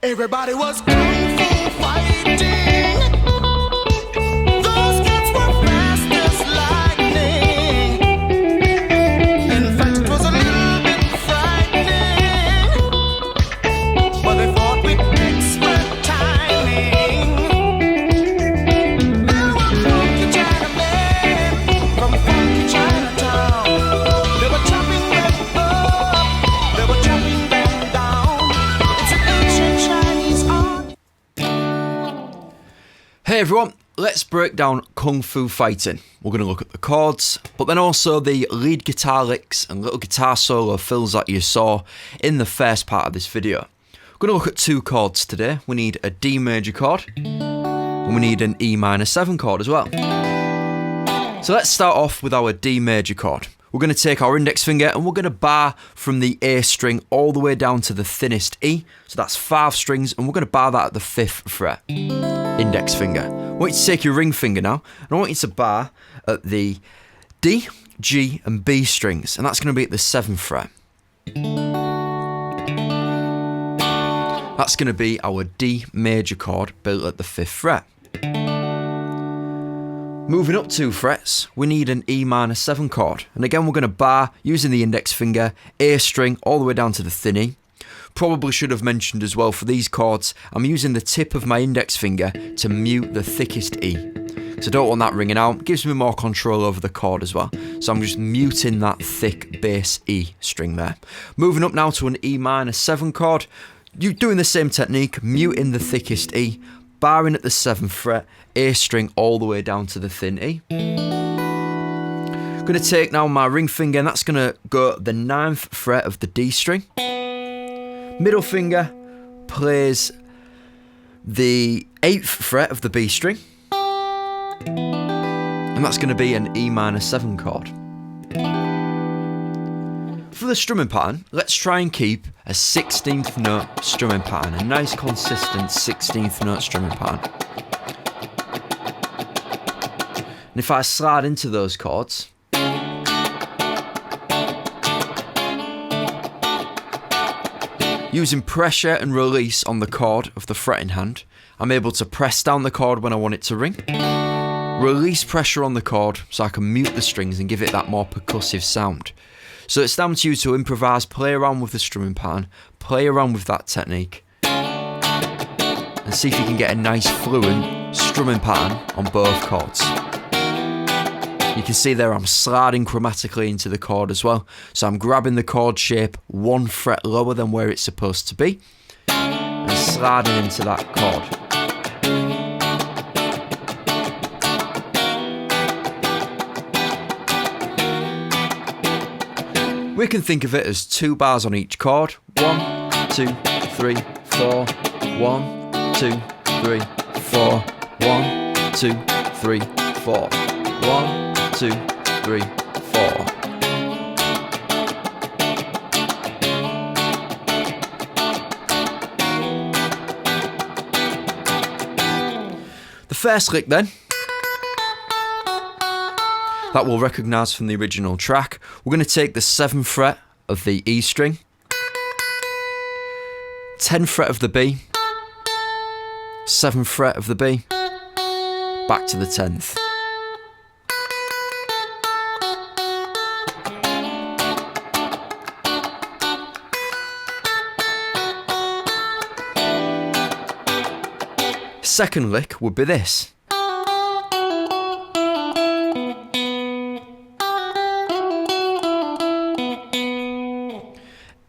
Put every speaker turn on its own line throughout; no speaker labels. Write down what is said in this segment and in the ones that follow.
Everybody was kung fu fighting. Those kids were fast as lightning. In fact, it was a little bit frightening, but they fought with expert timing. There were funky Chinamen from funky Chinatown. They were chopping them up, they were chopping them down. It's an ancient Chinese art.
Hey everyone, let's break down Kung Fu Fighting. We're going to look at the chords, but then also the lead guitar licks and little guitar solo fills that you saw in the first part of this video. We're going to look at two chords today. We need a D major chord, and we need an E minor 7 chord as well. So let's start off with our D major chord. We're going to take our index finger and we're going to bar from the A string all the way down to the thinnest E. So that's 5 strings, and we're going to bar that at the 5th fret. Index finger. I want you to take your ring finger now, and I want you to bar at the D, G and B strings, and that's going to be at the 7th fret. That's going to be our D major chord built at the 5th fret. Moving up 2 frets, we need an E minor 7 chord, and again we're going to bar using the index finger, A string all the way down to the thin E. Probably should have mentioned as well, for these chords I'm using the tip of my index finger to mute the thickest E, so I don't want that ringing out. It gives me more control over the chord as well, so I'm just muting that thick bass E string there. Moving up now to an E minor 7 chord, you're doing the same technique, muting the thickest E, barring at the 7th fret, A string all the way down to the thin E. I'm going to take now my ring finger, and that's going to go at the 9th fret of the D string. Middle finger plays the 8th fret of the B string, and that's going to be an E minor 7 chord. For the strumming pattern, let's try and keep a 16th note strumming pattern, a nice consistent 16th note strumming pattern. And if I slide into those chords, using pressure and release on the chord of the fretting hand, I'm able to press down the chord when I want it to ring, release pressure on the chord so I can mute the strings and give it that more percussive sound. So it's down to you to improvise, play around with the strumming pattern, play around with that technique, and see if you can get a nice fluent strumming pattern on both chords. You can see there I'm sliding chromatically into the chord as well. So I'm grabbing the chord shape 1 fret lower than where it's supposed to be and sliding into that chord. We can think of it as 2 bars on each chord. 1, 2, 3, 4. 1, 2, 3, 4. 1, 2, 3, 4. 1, 2, 3, 4. The first lick then, that we'll recognise from the original track, we're going to take the 7th fret of the E string, 10th fret of the B, 7th fret of the B, back to the 10th. Second lick would be this.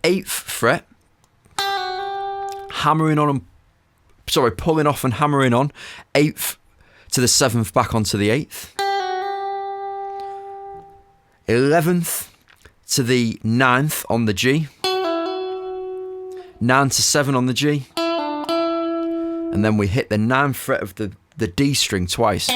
Eighth fret, hammering on, pulling off and hammering on, 8th to the 7th back onto the 8th. 11th to the 9th on the G. 9 to 7 on the G. And then we hit the 9th fret of the D string twice.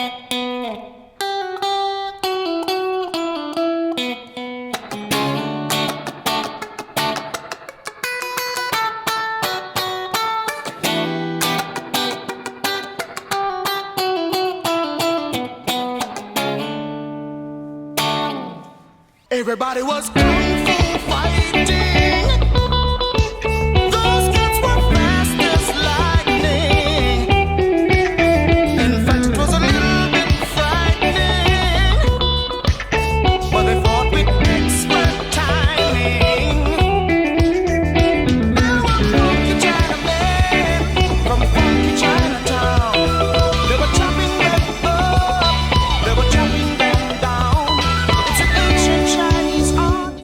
Everybody was